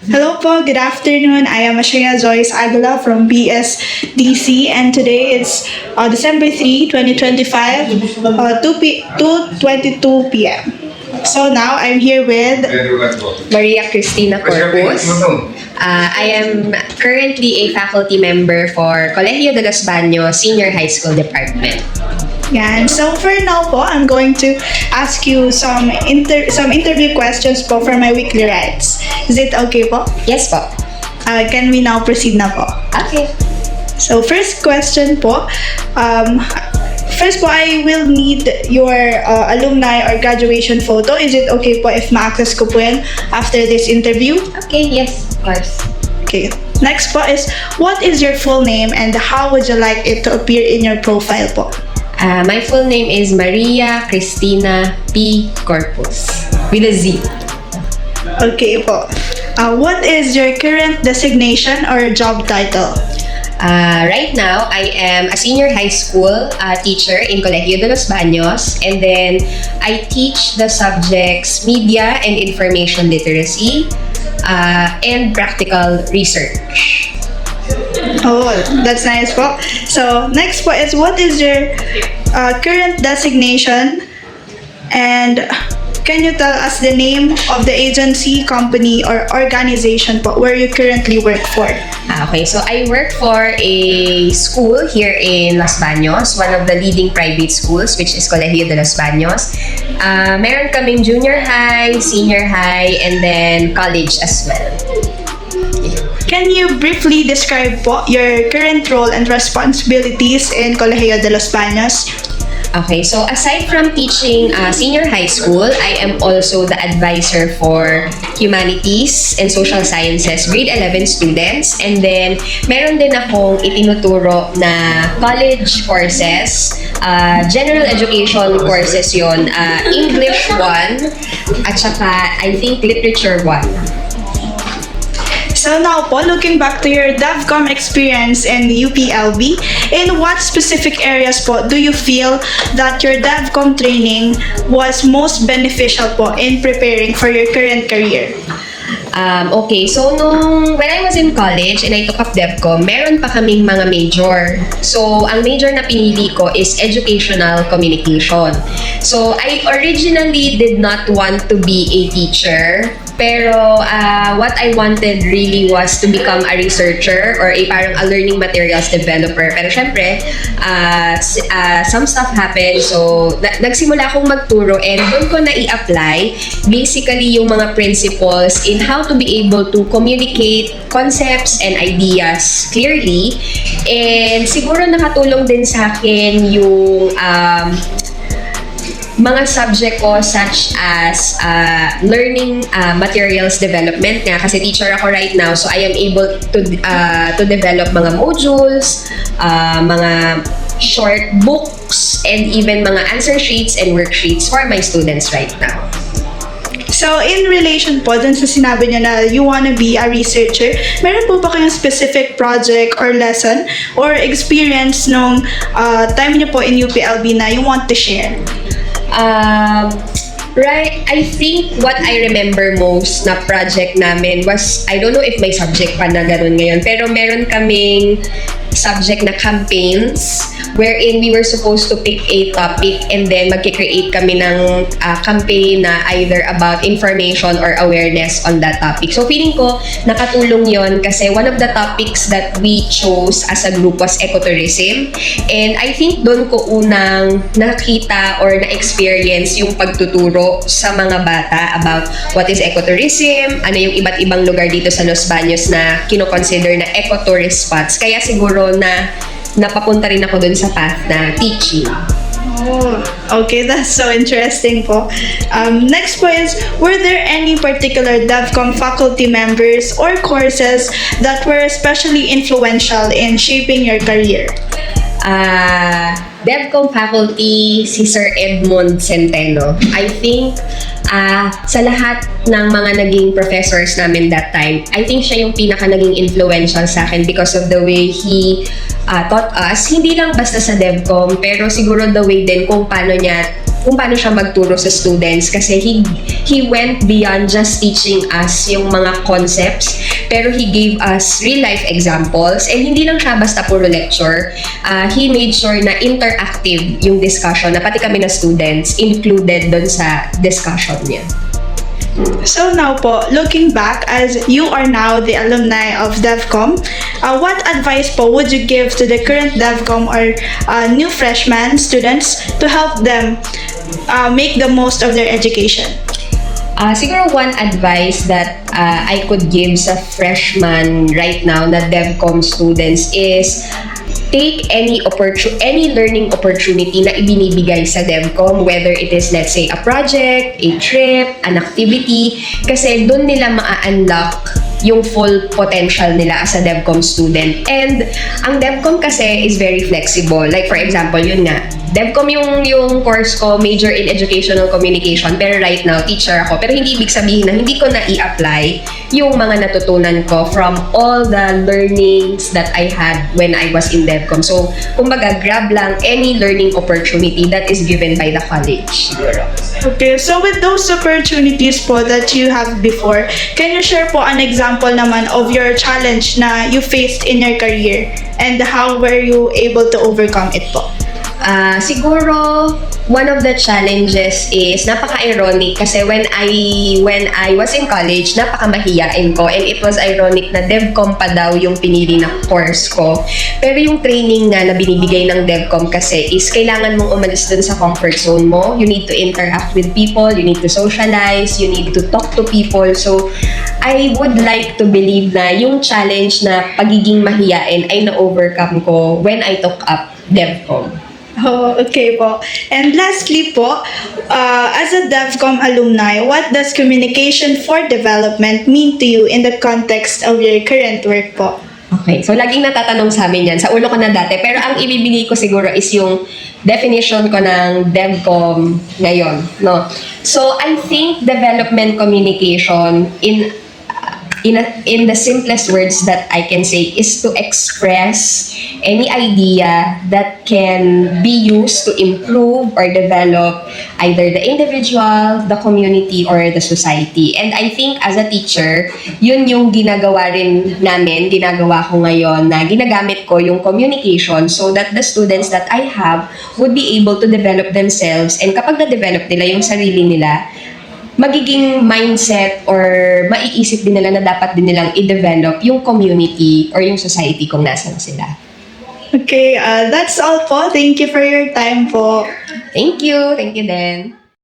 Hello po, good afternoon. I am Ashaya Joyce Aguila from BSDC and today it's December 3, 2025, 2:22 p.m. So now I'm here with Maria Cristina Corpus. I am currently a faculty member for Colegio de los Baños Senior High School Department. Yan. So for now po, I'm going to ask you some interview questions po for my weekly rights. Is it okay po? Yes po. Can we now proceed na po? Okay. So first question po, first po I will need your alumni or graduation photo. Is it okay po if ma-access ko po yan after this interview? Okay, yes, of course. Okay. Next po is, what is your full name and how would you like it to appear in your profile po? My full name is Maria Cristina P. Corpus with a Z. Okay po. What is your current designation or job title? Right now, I am a senior high school teacher in Colegio de los Baños, and then I teach the subjects media and information literacy and practical research. Oh, that's nice po. So, next po is, what is your current designation and can you tell us the name of the agency, company, or organization po where you currently work for? Okay, so I work for a school here in Los Baños, one of the leading private schools, which is Colegio de los Baños. Meron kaming junior high, senior high, and then college as well. Can you briefly describe po your current role and responsibilities in Colegio de los Baños? Okay, so aside from teaching senior high school, I am also the advisor for humanities and social sciences grade 11 students. And then, meron din akong itinuturo na college courses, general education courses yon, English 1, at saka I think literature 1. So now po, looking back to your DevCom experience in UPLB, in what specific areas po do you feel that your DevCom training was most beneficial po in preparing for your current career? Okay, so when I was in college and I took up DevCom, meron pa kaming mga major. So, ang major na pinili ko is educational communication. So, I originally did not want to be a teacher, pero what I wanted really was to become a researcher or parang a learning materials developer. Pero syempre, some stuff happened, so nagsimula akong magturo and doon ko na i-apply basically yung mga principles in how to be able to communicate concepts and ideas clearly. And siguro nakatulong din sa akin yung mga subject ko such as learning materials development nga kasi teacher ako right now, so I am able to develop mga modules, mga short books, and even mga answer sheets and worksheets for my students right now. So, in relation po dun sa sinabi niyo na you wanna be a researcher, meron po ba kayong specific project or lesson or experience nung time niyo po in UPLB na you want to share? Right, I think what I remember most na project namin was, I don't know if may subject pa na ganun ngayon, pero meron kaming subject na campaigns wherein we were supposed to pick a topic and then magki-create kami ng campaign na either about information or awareness on that topic. So feeling ko nakatulong yon kasi one of the topics that we chose as a group was ecotourism, and I think doon ko unang nakita or na-experience yung pagtuturo sa mga bata about what is ecotourism, ano yung iba't ibang lugar dito sa Los Baños na kino-consider na ecotourist spots. Kaya siguro na napapunta rin ako dun sa path na teaching. Oh, okay, that's so interesting po. Next po is, were there any particular DevCom faculty members or courses that were especially influential in shaping your career? DevCom faculty, si Sir Edmond Centeno. I think sa lahat ng mga naging professors namin that time, I think siya yung pinaka naging influential sa akin because of the way he taught us, hindi lang basta sa DevCom, pero siguro the way din kung paano niya kung paano siya magturo sa students kasi he went beyond just teaching us yung mga concepts, pero he gave us real life examples, and hindi lang siya basta puro lecture. He made sure na interactive yung discussion, na pati kami na students included doon sa discussion niya. So now po, looking back as you are now the alumni of DevCom, what advice po would you give to the current DevCom or new freshman students to help them make the most of their education? Siguro one advice that I could give sa freshman right now na DevCom students is take any learning opportunity na ibinibigay sa DevCom, whether it is, let's say, a project, a trip, an activity, kasi doon nila ma-unlock yung full potential nila as a DevCom student. And ang DevCom kasi is very flexible. Like for example, yun nga, DevCom yung course ko, major in educational communication, pero right now, teacher ako. Pero hindi ibig sabihin na hindi ko na i-apply yung mga natutunan ko from all the learnings that I had when I was in DevCom. So, kumbaga, grab lang any learning opportunity that is given by the college. Okay, so with those opportunities po that you have before, can you share po an example naman of your challenge na you faced in your career and how were you able to overcome it po? Siguro, one of the challenges is napaka-ironic kasi when I was in college, napaka-mahiyain ko, and it was ironic na DevCom pa daw yung pinili na course ko. Pero yung training nga na binibigay ng DevCom kasi is kailangan mong umalis dun sa comfort zone mo. You need to interact with people, you need to socialize, you need to talk to people. So, I would like to believe na yung challenge na pagiging mahiyain ay na-overcome ko when I took up DevCom. Oh, okay po. And lastly po, as a DevCom alumni, what does communication for development mean to you in the context of your current work po? Okay, so laging natatanong sa amin yan. Sa ulo ko na dati. Pero ang ibibigay ko siguro is yung definition ko ng DevCom ngayon. No? So, I think development communication in the simplest words that I can say is to express any idea that can be used to improve or develop either the individual, the community, or the society. And I think as a teacher, yun yung ginagawa ko ngayon, na ginagamit ko yung communication so that the students that I have would be able to develop themselves, and kapag na-develop nila yung sarili nila, magiging mindset or maiisip din nila na dapat din nilang i-develop yung community or yung society kung nasan sila. Okay, that's all po. Thank you for your time po. Thank you. Thank you din.